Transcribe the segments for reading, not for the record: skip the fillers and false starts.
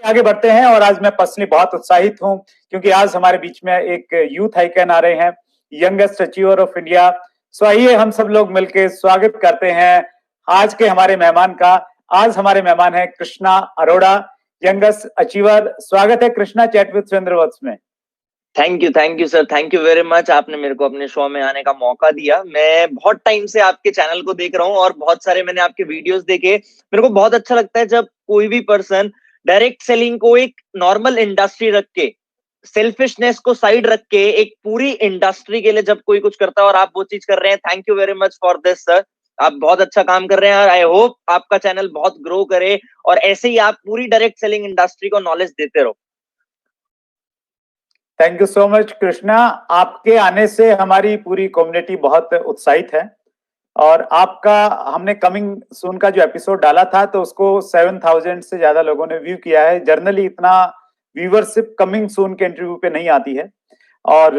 आगे बढ़ते हैं और आज मैं पर्सनली बहुत उत्साहित हूं क्योंकि आज हमारे बीच में एक यूथ आइकन आ रहे हैं, यंगेस्ट अचीवर ऑफ इंडिया। सो आइए हम सब लोग मिलकर स्वागत करते हैं आज के हमारे मेहमान का। आज हमारे मेहमान है कृष्णा अरोड़ा, यंगेस्ट अचीवर। स्वागत है कृष्णा चैट विद सुरेंद्र वत्स में। Thank you sir, thank you very much. आपने मेरे को अपने शो में आने का मौका दिया। मैं बहुत टाइम से आपके चैनल को देख रहा हूँ और बहुत सारे मैंने आपके वीडियोस देखे। मेरे को बहुत अच्छा लगता है जब कोई भी पर्सन डायरेक्ट सेलिंग को एक नॉर्मल इंडस्ट्री रख के, सेल्फिशनेस को साइड रख के, एक पूरी इंडस्ट्री के लिए जब कोई कुछ करता है और आप वो चीज कर रहे हैं। Thank you very much for this sir. आप बहुत अच्छा काम कर रहे हैं और आई होप आपका चैनल बहुत ग्रो करे और ऐसे ही आप पूरी डायरेक्ट सेलिंग इंडस्ट्री को नॉलेज देते रहो। Thank you so much Krishna. आपके आने से हमारी पूरी कम्युनिटी बहुत उत्साहित है और आपका हमने कमिंग सून का जो एपिसोड डाला था तो उसको 7000 से ज्यादा लोगों ने व्यू किया है। जनरली इतना व्यूवरशिप कमिंग सून के इंटरव्यू पे नहीं आती है और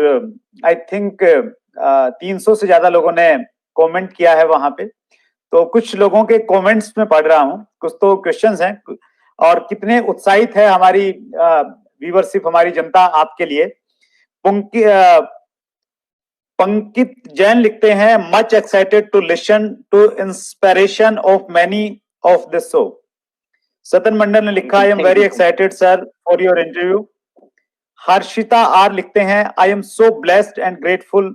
आई थिंक 300 से ज्यादा लोगों ने कमेंट किया है वहां पे। तो कुछ लोगों के कमेंट्स में पढ़ रहा हूं, कुछ तो क्वेश्चंस हैं और कितने उत्साहित है हमारी व्यूवरशिप, हमारी जनता आपके लिए। पंकित जैन लिखते हैं, much excited to listen to inspiration of many of this show. Satan Mandal ने लिखा, I am very excited sir for your interview. Harshita R लिखते हैं, I am so blessed and grateful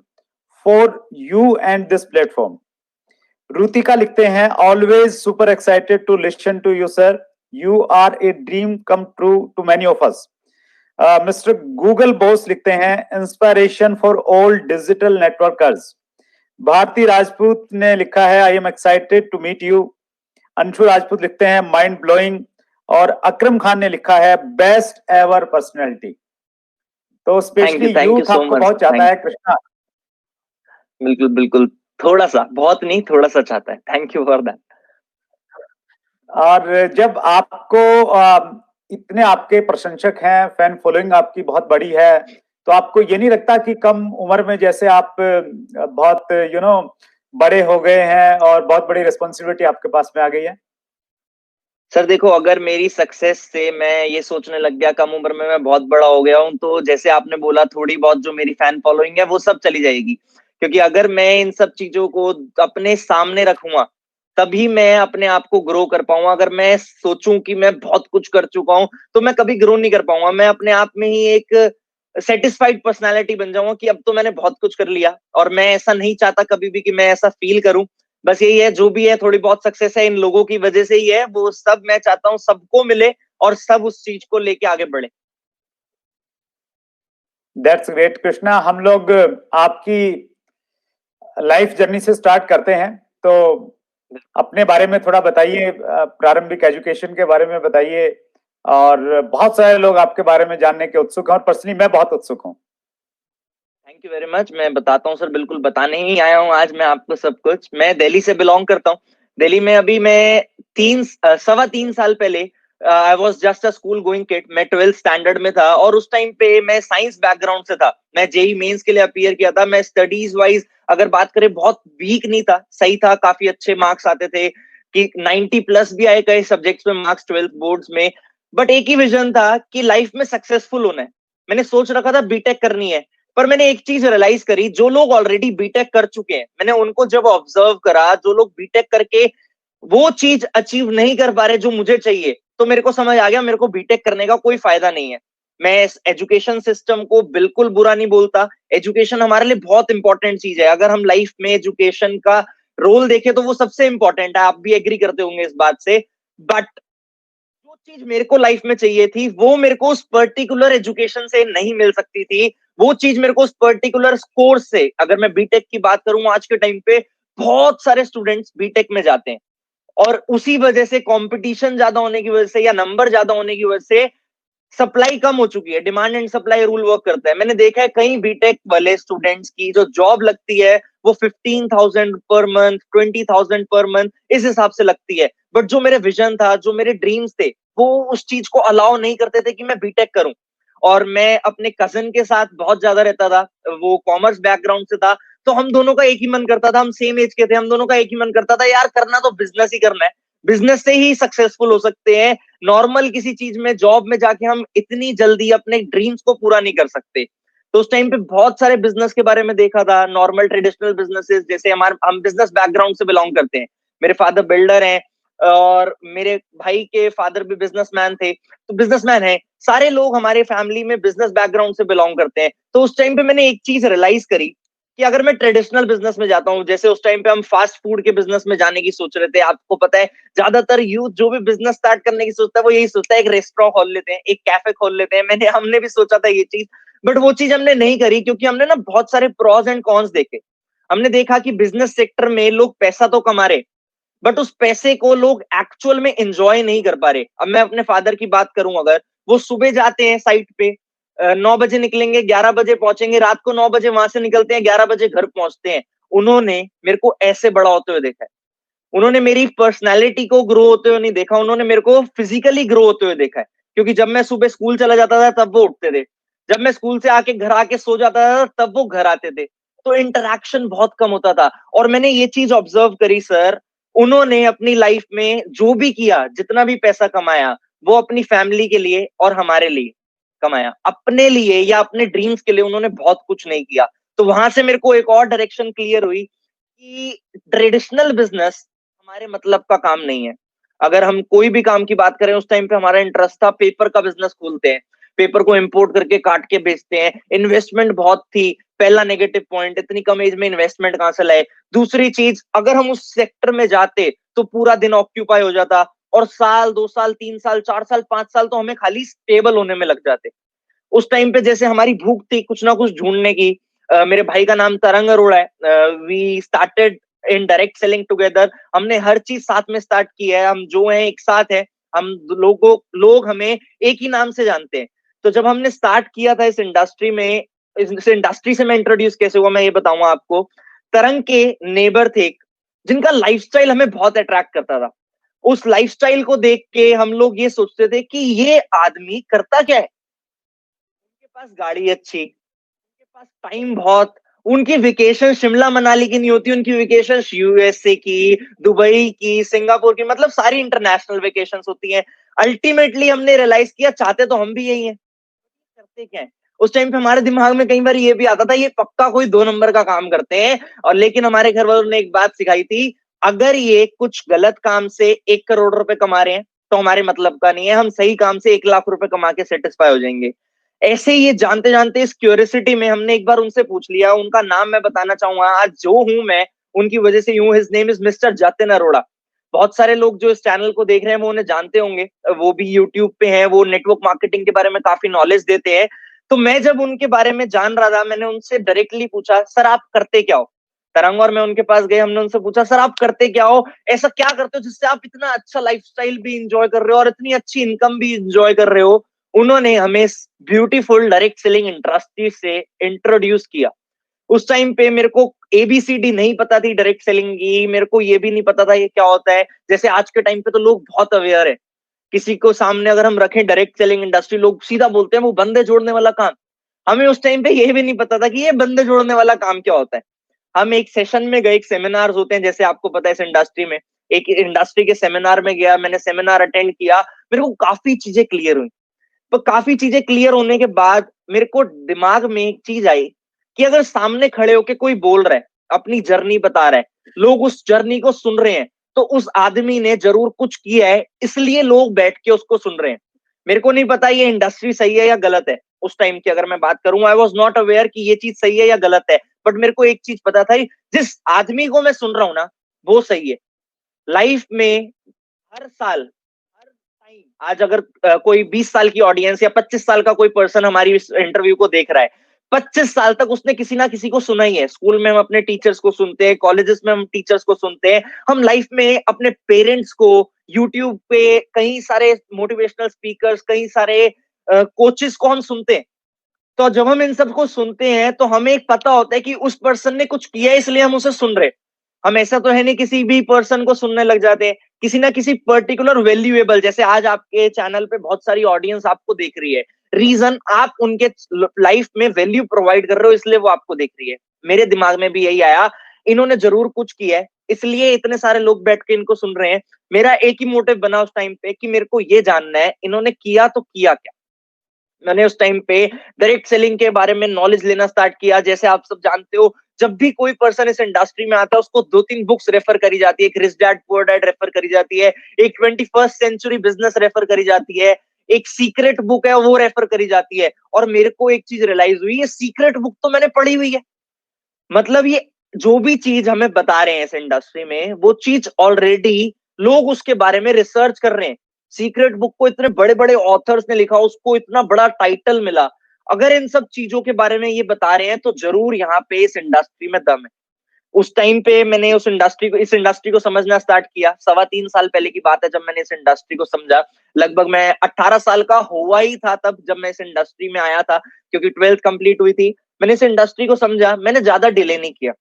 for you and this platform. Rutika लिखते हैं, always super excited to listen to you sir, you are a dream come true to many of us. Mister Google boss लिखते हैं, inspiration for all digital networkers. Bharti Rajput ने लिखा है, I am excited to meet you. Anshu Rajput लिखते हैं, mind blowing. और अक्रम खान ने लिखा है, बेस्ट एवर पर्सनैलिटी। तो स्पेशली यूथ आपको बहुत चाहता है कृष्णा। बिल्कुल बिल्कुल, थोड़ा सा, बहुत नहीं, थोड़ा सा चाहता है। Thank you for that. और जब आपको इतने आपके प्रशंसक हैं, फैन फॉलोइंग आपकी बहुत बड़ी है, तो आपको ये नहीं लगता कि कम उम्र में जैसे आप बहुत बड़े हो गए हैं और बहुत बड़ी रिस्पॉन्सिबिलिटी आपके पास में आ गई है? सर देखो, अगर मेरी सक्सेस से मैं ये सोचने लग गया कम उम्र में मैं बहुत बड़ा हो गया हूँ, तो जैसे आपने बोला थोड़ी बहुत जो मेरी फैन फॉलोइंग है वो सब चली जाएगी। क्योंकि अगर मैं इन सब चीजों को अपने सामने रखूंगा तभी मैं अपने आप को ग्रो कर पाऊंगा। अगर मैं सोचूं कि मैं बहुत कुछ कर चुका हूं तो मैं कभी ग्रो नहीं कर पाऊंगा। मैं अपने आप में ही एक सेटिस्फाइड पर्सनालिटी बन जाऊंगा कि अब तो मैंने बहुत कुछ कर लिया। और मैं ऐसा नहीं चाहता कभी भी कि मैं ऐसा फील करूं। बस यही है, जो भी है थोड़ी बहुत सक्सेस है इन लोगों की वजह से ही है, वो सब मैं चाहता हूं सबको मिले और सब उस चीज को लेके आगे बढ़े। That's great Krishna. हम लोग आपकी लाइफ जर्नी से स्टार्ट करते हैं, तो अपने बारे में थोड़ा बताइए, प्रारंभिक एजुकेशन के बारे में बताइए। और बहुत सारे लोग आपके बारे में जानने के उत्सुक हैं और पर्सनली मैं बहुत उत्सुक हूँ। Thank you very much. मैं बताता हूँ सर, बिल्कुल बताने ही आया हूँ आज मैं आपको सब कुछ। मैं दिल्ली से बिलोंग करता हूँ। दिल्ली में अभी मैं 3 साल पहले I was just a school going kid. मैं 12th स्टैंडर्ड में था और उस टाइम पे मैं साइंस बैकग्राउंड से था। मैं जेई मेंस के लिए अपीयर किया था। मैं स्टडीज वाइज अगर बात करें बहुत वीक नहीं था, सही था, काफी अच्छे मार्क्स आते थे कि 90 प्लस भी आए कई सब्जेक्ट्स में मार्क्स 12th बोर्ड्स में। बट एक ही विजन था कि लाइफ में सक्सेसफुल होना है। मैंने सोच रखा था बीटेक करनी है। पर मैंने एक चीज रियलाइज करी, जो लोग ऑलरेडी बीटेक कर चुके हैं, मैंने उनको जब ऑब्जर्व करा, जो लोग बीटेक करके वो चीज अचीव नहीं कर पा रहे जो मुझे चाहिए, तो मेरे को समझ आ गया मेरे को बीटेक करने का कोई फायदा नहीं है। मैं इस एजुकेशन सिस्टम को बिल्कुल बुरा नहीं बोलता। एजुकेशन हमारे लिए बहुत इंपॉर्टेंट चीज है। अगर हम लाइफ में एजुकेशन का रोल देखें तो वो सबसे इंपॉर्टेंट है। आप भी एग्री करते होंगे इस बात से। बट जो चीज मेरे को लाइफ में चाहिए थी वो मेरे को उस पर्टिकुलर एजुकेशन से नहीं मिल सकती थी। वो चीज मेरे को उस पर्टिकुलर कोर्स से, अगर मैं बीटेक की बात करूं आज के टाइम पे बहुत सारे स्टूडेंट्स बीटेक में जाते हैं और उसी वजह से कंपटीशन ज्यादा होने की वजह से या नंबर ज्यादा होने की वजह से सप्लाई कम हो चुकी है। Demand and supply rule work करता है। मैंने देखा है कई बीटेक वाले स्टूडेंट्स की जो जॉब लगती है वो 15,000 पर मंथ, 20,000 पर मंथ इस हिसाब से लगती है। बट जो मेरे विजन था, जो मेरे ड्रीम्स थे, वो उस चीज को अलाउ नहीं करते थे कि मैं बीटेक करूं। और मैं अपने कजन के साथ बहुत ज्यादा रहता था। वो कॉमर्स बैकग्राउंड से था, तो हम दोनों का एक ही मन करता था। हम सेम एज के थे, हम दोनों का एक ही मन करता था, यार करना तो बिजनेस ही करना है। बिजनेस से ही सक्सेसफुल हो सकते हैं। नॉर्मल किसी चीज में, जॉब में जाके हम इतनी जल्दी अपने ड्रीम्स को पूरा नहीं कर सकते। तो उस टाइम पे बहुत सारे बिजनेस के बारे में देखा था, नॉर्मल ट्रेडिशनल बिजनेसेस, जैसे हम बिजनेस बैकग्राउंड से बिलोंग करते हैं। मेरे फादर बिल्डर हैं और मेरे भाई के फादर भी बिजनेसमैन थे, तो बिजनेसमैन है। सारे लोग हमारे फैमिली में बिजनेस बैकग्राउंड से बिलोंग करते हैं। तो उस टाइम पे मैंने एक चीज रियलाइज करी कि अगर मैं ट्रेडिशनल बिजनेस में जाता हूँ, जैसे उस टाइम पे हम फास्ट फूड के बिजनेस में जाने की सोच रहे थे। आपको पता है, ज्यादातर यूथ जो भी बिजनेस स्टार्ट करने की सोचता है वो यही सोचता है, एक रेस्टोरेंट खोल लेते हैं, एक कैफे खोल लेते हैं। हमने भी सोचा था ये चीज, बट वो चीज हमने नहीं करी, क्योंकि हमने ना बहुत सारे प्रॉस एंड कॉन्स देखे। हमने देखा कि बिजनेस सेक्टर में लोग पैसा तो कमा रहे, बट उस पैसे को लोग एक्चुअल में एंजॉय नहीं कर पा रहे। अब मैं अपने फादर की बात करूं, अगर वो सुबह जाते हैं साइट पे, 9 बजे निकलेंगे, 11 बजे पहुंचेंगे, रात को 9 बजे वहां से निकलते हैं, 11 बजे घर पहुंचते हैं। उन्होंने मेरे को ऐसे बड़ा होते हुए देखा है। उन्होंने मेरी पर्सनैलिटी को ग्रो होते हुए नहीं देखा, उन्होंने मेरे को फिजिकली ग्रो होते हुए देखा है। क्योंकि जब मैं सुबह स्कूल चला जाता था तब वो उठते थे, जब मैं स्कूल से आके घर आके सो जाता था तब वो घर आते थे। तो इंटरेक्शन बहुत कम होता था। और मैंने ये चीज ऑब्जर्व करी सर, उन्होंने अपनी लाइफ में जो भी किया, जितना भी पैसा कमाया, वो अपनी फैमिली के लिए और हमारे लिए कमाया। अपने लिए या अपने ड्रीम्स के लिए उन्होंने बहुत कुछ नहीं किया। तो वहां से मेरे को एक और डायरेक्शन क्लियर हुई कि ट्रेडिशनल बिजनेस हमारे मतलब का काम नहीं है। अगर हम कोई भी काम की बात करें, उस टाइम पे हमारा इंटरेस्ट था, पेपर का बिजनेस खोलते हैं, पेपर को इंपोर्ट करके काट के बेचते हैं। इन्वेस्टमेंट बहुत थी, पहला नेगेटिव पॉइंट, इतनी कम एज में इन्वेस्टमेंट कहां से लाए। दूसरी चीज, अगर हम उस सेक्टर में जाते तो पूरा दिन ऑक्यूपाई हो जाता, और साल, 2 साल, 3 साल, 4 साल, 5 साल तो हमें खाली स्टेबल होने में लग जाते। उस टाइम पे जैसे हमारी भूख थी कुछ ना कुछ ढूंढने की। मेरे भाई का नाम तरंग अरोड़ा है। We started in direct selling together. हमने हर चीज साथ में स्टार्ट की है, हम जो हैं एक साथ है। हम लोग हमें एक ही नाम से जानते हैं। तो जब हमने स्टार्ट किया था इस इंडस्ट्री में, इस इंडस्ट्री से मैं इंट्रोड्यूस कैसे हुआ मैं ये बताऊंगा आपको। तरंग के नेबर थे जिनका लाइफस्टाइल हमें बहुत अट्रैक्ट करता था। उस लाइफस्टाइल को देख के हम लोग ये सोचते थे कि ये आदमी करता क्या है। उनके पास गाड़ी अच्छी, उनके पास टाइम बहुत, उनकी वेकेशन शिमला मनाली की नहीं होती, उनकी वेकेशन यूएसए की, दुबई की, सिंगापुर की, मतलब सारी इंटरनेशनल वेकेशंस होती हैं। अल्टीमेटली हमने रियलाइज किया, चाहते तो हम भी यही हैं, करते क्या है। उस टाइम पे हमारे दिमाग में कई बार ये भी आता था, ये पक्का कोई 2 नंबर का काम करते हैं। और लेकिन हमारे घर वालों ने एक बात सिखाई थी, अगर ये कुछ गलत काम से 1 करोड़ रुपए कमा रहे हैं तो हमारे मतलब का नहीं है, हम सही काम से 1 लाख रुपए कमा के सेटिस्फाई हो जाएंगे। ऐसे ही ये जानते जानते इस क्यूरियोसिटी में हमने एक बार उनसे पूछ लिया। उनका नाम मैं बताना चाहूंगा, आज जो हूं मैं उनकी वजह से यूं, his name is mister Jatin Arora. बहुत सारे लोग जो इस चैनल को देख रहे हैं वो उन्हें जानते होंगे, वो भी यूट्यूब पे हैं, वो नेटवर्क मार्केटिंग के बारे में काफी नॉलेज देते हैं। तो मैं जब उनके बारे में जान रहा था, मैंने उनसे डायरेक्टली पूछा, सर आप करते क्या हो। तरंग और मैं उनके पास गए, हमने उनसे पूछा, सर आप करते क्या हो, ऐसा क्या करते हो जिससे आप इतना अच्छा लाइफस्टाइल भी इंजॉय कर रहे हो और इतनी अच्छी इनकम भी इंजॉय कर रहे हो। उन्होंने हमें ब्यूटीफुल डायरेक्ट सेलिंग इंडस्ट्री से इंट्रोड्यूस किया। उस टाइम पे मेरे को एबीसीडी नहीं पता थी डायरेक्ट सेलिंग की, मेरे को ये भी नहीं पता था ये क्या होता है। जैसे आज के टाइम पे तो लोग बहुत अवेयर है, किसी को सामने अगर हम रखें डायरेक्ट सेलिंग इंडस्ट्री, लोग सीधा बोलते हैं वो बंदे जोड़ने वाला काम। हमें उस टाइम पे ये भी नहीं पता था कि ये बंदे जोड़ने वाला काम क्या होता है। हम एक सेशन में गए, एक सेमिनार होते हैं जैसे आपको पता है इस इंडस्ट्री में, एक इंडस्ट्री के सेमिनार में गया, मैंने सेमिनार अटेंड किया, मेरे को काफी चीजें क्लियर हुई। तो काफी चीजें क्लियर होने के बाद मेरे को दिमाग में एक चीज आई कि अगर सामने खड़े होके कोई बोल रहा है, अपनी जर्नी बता रहा है, लोग उस जर्नी को सुन रहे हैं, तो उस आदमी ने जरूर कुछ किया है, इसलिए लोग बैठ के उसको सुन रहे हैं। मेरे को नहीं पता ये इंडस्ट्री सही है या गलत है। उस टाइम की अगर मैं बात करूं, आई वॉज नॉट अवेयर कि ये चीज सही है या गलत है, बट मेरे को एक चीज पता था, जिस आदमी को मैं सुन रहा हूं ना वो सही है। लाइफ में हर साल, हर टाइम, आज अगर कोई 20 साल की ऑडियंस या 25 साल का कोई पर्सन हमारी इस इंटरव्यू को देख रहा है, 25 साल तक उसने किसी ना किसी को सुना ही है। स्कूल में हम अपने टीचर्स को सुनते हैं, कॉलेजेस में हम टीचर्स को सुनते हैं, हम लाइफ में अपने पेरेंट्स को, यूट्यूब पे कई सारे मोटिवेशनल स्पीकर्स, कई सारे कोचेस को हम सुनते हैं। तो जब हम इन सबको सुनते हैं तो हमें एक पता होता है कि उस पर्सन ने कुछ किया है इसलिए हम उसे सुन रहे। हम ऐसा तो है नहीं किसी भी पर्सन को सुनने लग जाते हैं, किसी ना किसी पर्टिकुलर वैल्यूएबल, जैसे आज आपके चैनल पे बहुत सारी ऑडियंस आपको देख रही है, रीजन आप उनके लाइफ में वैल्यू प्रोवाइड कर रहे हो इसलिए वो आपको देख रही है। मेरे दिमाग में भी यही आया, इन्होंने जरूर कुछ किया है इसलिए इतने सारे लोग बैठ के इनको सुन रहे हैं। मेरा एक ही मोटिव बना उस टाइम पे कि मेरे को ये जानना है इन्होंने किया तो किया क्या। मैंने उस टाइम पे डायरेक्ट सेलिंग के बारे में नॉलेज लेना स्टार्ट किया। जैसे आप सब जानते हो, जब भी कोई पर्सन इस इंडस्ट्री में आता है उसको 2-3 बुक्स रेफर करी जाती है। एक rich dad poor dad refer करी जाती है, एक 21st सेंचुरी बिजनेस रेफर करी जाती है, एक सीक्रेट बुक है वो रेफर करी जाती है। और मेरे को एक चीज रियलाइज हुई, ये सीक्रेट बुक तो मैंने पढ़ी हुई है। मतलब ये जो भी चीज हमें बता रहे हैं इस इंडस्ट्री में, वो चीज ऑलरेडी लोग उसके बारे में रिसर्च कर रहे हैं। सीक्रेट बुक को इतने बड़े बड़े ऑथर्स ने लिखा, उसको इतना बड़ा टाइटल मिला। अगर इन सब चीजों के बारे में ये बता रहे हैं तो जरूर यहाँ पे इस इंडस्ट्री में दम है। उस टाइम पे मैंने इस इंडस्ट्री को समझना स्टार्ट किया। 3.25 साल पहले की बात है जब मैंने इस इंडस्ट्री को समझा। लगभग मैं 18 साल का हुआ ही था तब जब मैं इस इंडस्ट्री में आया था, क्योंकि 12th कंप्लीट हुई थी। मैंने इस इंडस्ट्री को समझा, मैंने ज्यादा डिले नहीं किया।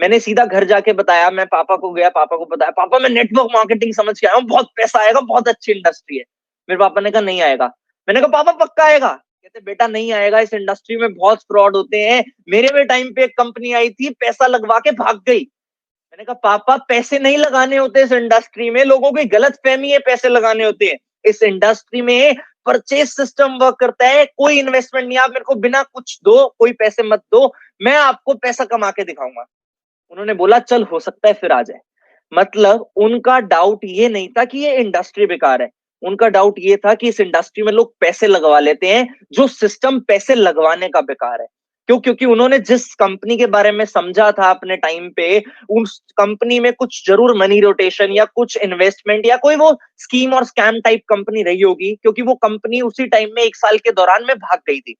मैंने सीधा घर जाके बताया, मैं पापा को गया, पापा को बताया, पापा मैं नेटवर्क मार्केटिंग समझ के आया हूँ, बहुत पैसा आएगा, बहुत अच्छी इंडस्ट्री है। मेरे पापा ने कहा नहीं आएगा। मैंने कहा पापा पक्का आएगा? कहते बेटा नहीं आएगा, इस इंडस्ट्री में बहुत फ्रॉड होते हैं। मेरे भी टाइम पे एक कंपनी आई थी, पैसा लगवा के भाग गई। मैंने कहा पापा पैसे नहीं लगाने होते इस इंडस्ट्री में, लोगों की गलत फहमी है पैसे लगाने होते हैं। इस इंडस्ट्री में परचेज सिस्टम वर्क करता है, कोई इन्वेस्टमेंट नहीं। आप मेरे को बिना कुछ दो, कोई पैसे मत दो, मैं आपको पैसा कमा के दिखाऊंगा। उन्होंने बोला चल हो सकता है फिर आ जाए। मतलब उनका डाउट ये नहीं था कि ये इंडस्ट्री बेकार है, उनका डाउट ये था कि इस इंडस्ट्री में लोग पैसे लगवा लेते हैं, जो सिस्टम पैसे लगवाने का बेकार है। क्यों? क्योंकि उन्होंने जिस कंपनी के बारे में समझा था अपने टाइम पे, उस कंपनी में कुछ जरूर मनी रोटेशन या कुछ इन्वेस्टमेंट या कोई वो स्कीम और स्कैम टाइप कंपनी रही होगी, क्योंकि वो कंपनी उसी टाइम में 1 साल के दौरान में भाग गई थी।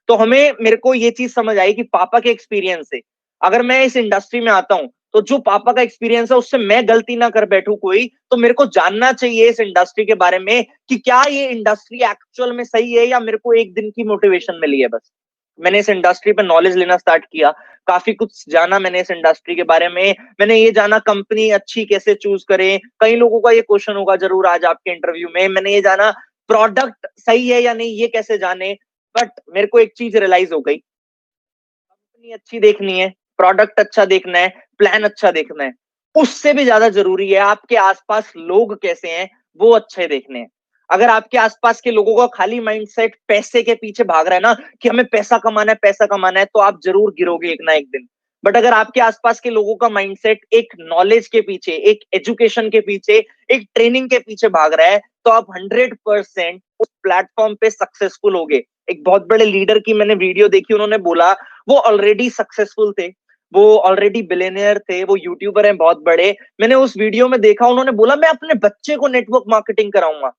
तो मेरे को ये चीज समझ आई कि पापा के एक्सपीरियंस से अगर मैं इस इंडस्ट्री में आता हूं तो जो पापा का एक्सपीरियंस है उससे मैं गलती ना कर बैठूं कोई, तो मेरे को जानना चाहिए इस इंडस्ट्री के बारे में कि क्या ये इंडस्ट्री एक्चुअल में सही है या मेरे को एक दिन की मोटिवेशन मिली है बस। मैंने इस इंडस्ट्री पर नॉलेज लेना स्टार्ट किया, काफी कुछ जाना मैंने इस इंडस्ट्री के बारे में। मैंने ये जाना कंपनी अच्छी कैसे चूज करें, कई लोगों का ये क्वेश्चन होगा जरूर आज आपके इंटरव्यू में। मैंने ये जाना प्रोडक्ट सही है या नहीं ये कैसे जाने। बट मेरे को एक चीज रियलाइज हो गई, कंपनी अच्छी देखनी है, प्रोडक्ट अच्छा देखना है, प्लान अच्छा देखना है, उससे भी ज्यादा जरूरी है आपके आसपास लोग कैसे हैं वो अच्छे देखने हैं। अगर आपके आसपास के लोगों का खाली माइंडसेट पैसे के पीछे भाग रहा है ना कि हमें पैसा कमाना है पैसा कमाना है, तो आप जरूर गिरोगे एक ना एक दिन। बट अगर आपके आसपास के लोगों का माइंडसेट एक नॉलेज के पीछे, एक एजुकेशन के पीछे, एक ट्रेनिंग के पीछे भाग रहा है, तो आप 100% उस प्लेटफॉर्म पे सक्सेसफुल होगे। एक बहुत बड़े लीडर की मैंने वीडियो देखी, उन्होंने बोला वो ऑलरेडी सक्सेसफुल थे, वो ऑलरेडी बिलियनियर थे, वो यूट्यूबर हैं बहुत बड़े। मैंने उस वीडियो में देखा, उन्होंने बोला मैं अपने बच्चे को नेटवर्क मार्केटिंग कराऊंगा।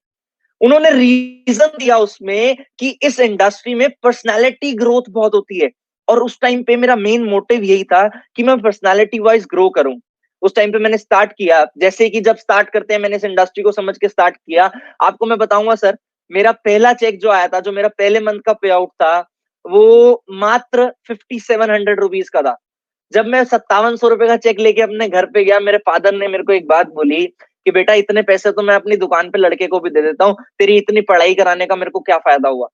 उन्होंने रीजन दिया उसमें कि इस इंडस्ट्री में पर्सनालिटी ग्रोथ बहुत होती है। और उस टाइम पे मेरा मेन मोटिव यही था कि मैं पर्सनालिटी वाइज ग्रो करूं। उस टाइम पे मैंने स्टार्ट किया, जैसे कि जब स्टार्ट करते हैं मैंने इस इंडस्ट्री को समझ के स्टार्ट किया। आपको मैं बताऊंगा सर, मेरा पहला चेक जो आया था, जो मेरा पहले मंथ का पे आउट था, वो मात्र 5700 रुपीज का था। जब मैं 5700 रुपए का चेक लेके अपने घर पे गया, मेरे फादर ने मेरे को एक बात बोली कि बेटा इतने पैसे तो मैं अपनी दुकान पे लड़के को भी दे देता हूँ, तेरी इतनी पढ़ाई कराने का मेरे को क्या फायदा हुआ।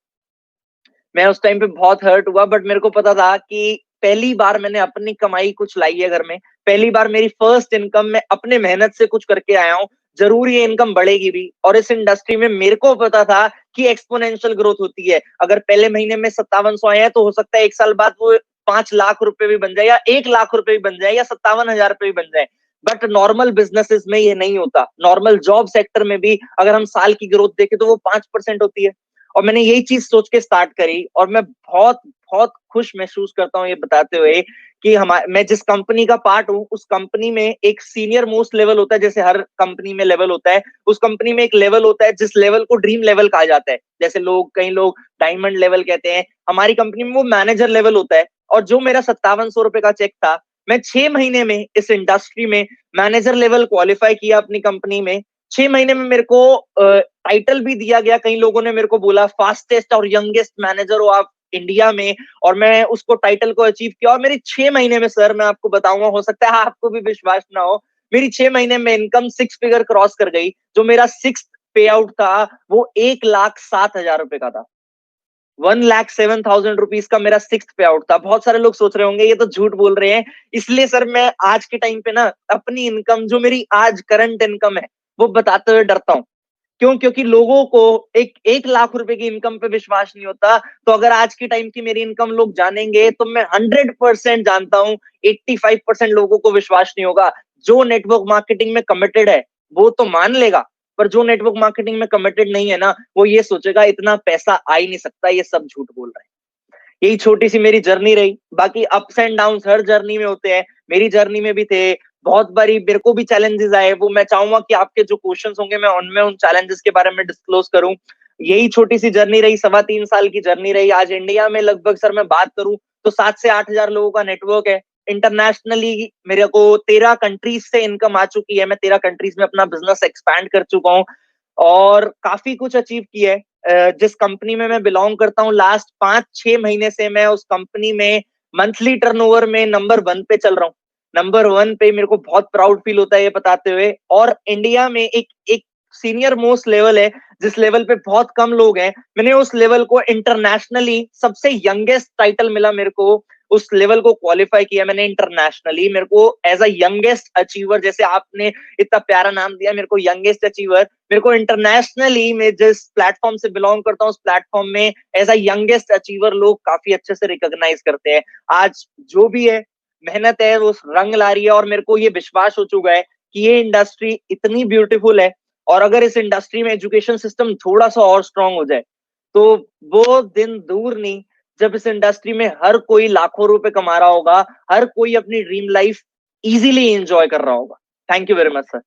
मैं उस टाइम पे बहुत हर्ट हुआ, बट मेरे को पता था कि पहली बार मैंने अपनी कमाई कुछ लाई है घर में, पहली बार मेरी फर्स्ट इनकम मैं अपने मेहनत से कुछ करके आया हूँ, जरूर ये इनकम बढ़ेगी भी। और इस इंडस्ट्री में मेरे को पता था कि एक्सपोनेंशियल ग्रोथ होती है। अगर पहले महीने में 5700 आए हैं तो हो सकता है 1 साल बाद वो 5 लाख रुपए भी बन जाए या 1 लाख रुपए भी बन जाए या 57,000 रुपए भी बन जाए। बट नॉर्मल बिजनेसेस में ये नहीं होता। नॉर्मल जॉब सेक्टर में भी अगर हम साल की ग्रोथ देखें तो वो 5% होती है। और मैंने यही चीज सोच के स्टार्ट करी, और मैं बहुत बहुत खुश महसूस करता हूँ ये बताते हुए कि मैं जिस कंपनी का पार्ट हूँ उस कंपनी में एक सीनियर मोस्ट लेवल होता है, जैसे हर कंपनी में लेवल होता है, उस कंपनी में एक लेवल होता है जिस लेवल को ड्रीम लेवल कहा जाता है। जैसे कई लोग डायमंड लेवल कहते हैं, हमारी कंपनी में वो मैनेजर लेवल होता है। और जो मेरा 5700 रुपए का चेक था, मैं 6 महीने में इस इंडस्ट्री में मैनेजर लेवल क्वालिफाई किया अपनी कंपनी में। 6 महीने में मेरे को टाइटल भी दिया गया, कई लोगों ने मेरे को बोला फास्टेस्ट और यंगेस्ट मैनेजर हो आप इंडिया में, और मैं उसको टाइटल को अचीव किया। और मेरी 6 महीने में सर मैं आपको बताऊंगा, हो सकता है आपको भी विश्वास ना हो, मेरी 6 महीने में इनकम 6 फिगर क्रॉस कर गई। जो मेरा 6th पे आउट था वो 1,07,000 रुपए का था। 1,07,000 रुपीज का मेरा 6th पे आउट था। बहुत सारे लोग सोच रहे होंगे ये तो झूठ बोल रहे हैं, इसलिए सर मैं आज के टाइम पे ना अपनी इनकम जो मेरी आज करंट इनकम है वो बताते हुए डरता हूँ। क्यों? क्योंकि लोगों को 1 लाख रुपए की इनकम पे विश्वास नहीं होता। तो अगर आज की टाइम की मेरी इनकम लोग जानेंगे तो मैं 100% जानता हूं 85% लोगों को विश्वास नहीं होगा। जो नेटवर्क मार्केटिंग में कमिटेड है वो तो मान लेगा, पर जो नेटवर्क मार्केटिंग में कमिटेड नहीं है ना, वो ये सोचेगा इतना पैसा आ ही नहीं सकता, ये सब झूठ बोल रहे हैं। यही छोटी सी मेरी जर्नी रही। बाकी ups and downs her journey में होते हैं, मेरी जर्नी में भी थे। बहुत बारी मेरे को भी चैलेंजेस आए, वो मैं चाहूंगा कि आपके जो क्वेश्चंस होंगे मैं उनमें उन चैलेंजेस के बारे में डिस्क्लोज करूं। यही छोटी सी जर्नी रही, 3.25 साल की जर्नी रही। आज इंडिया में लगभग सर मैं बात करूं तो 7 से 8 हजार लोगों का नेटवर्क है। इंटरनेशनली मेरे को 13 कंट्रीज से इनकम आ चुकी है। मैं 13 कंट्रीज में अपना बिजनेस एक्सपैंड कर चुका हूँ और काफी कुछ अचीव किया है। जिस कंपनी में मैं बिलोंग करता हूँ, लास्ट 5-6 महीने से मैं उस कंपनी में मंथली टर्नओवर में नंबर 1 पे चल रहा हूँ। नंबर 1 पे मेरे को बहुत प्राउड फील होता है ये बताते हुए। और इंडिया में एक एक सीनियर मोस्ट लेवल है जिस लेवल पे बहुत कम लोग हैं, मैंने उस लेवल को इंटरनेशनली सबसे यंगेस्ट टाइटल मिला मेरे को, उस लेवल को क्वालिफाई किया मैंने इंटरनेशनली। मेरे को एज अ यंगेस्ट अचीवर, जैसे आपने इतना प्यारा नाम दिया मेरे को यंगेस्ट अचीवर, मेरे को इंटरनेशनली मैं जिस प्लेटफॉर्म से बिलोंग करता हूँ उस प्लेटफॉर्म में एज अ यंगेस्ट अचीवर लोग काफी अच्छे से रिकॉग्नाइज करते हैं। आज जो भी है मेहनत है वो रंग ला रही है और मेरे को ये विश्वास हो चुका है कि ये इंडस्ट्री इतनी ब्यूटीफुल है और अगर इस इंडस्ट्री में एजुकेशन सिस्टम थोड़ा सा और स्ट्रांग हो जाए तो वो दिन दूर नहीं जब इस इंडस्ट्री में हर कोई लाखों रुपए कमा रहा होगा, हर कोई अपनी ड्रीम लाइफ इजीली एंजॉय कर रहा होगा। Thank you very much sir.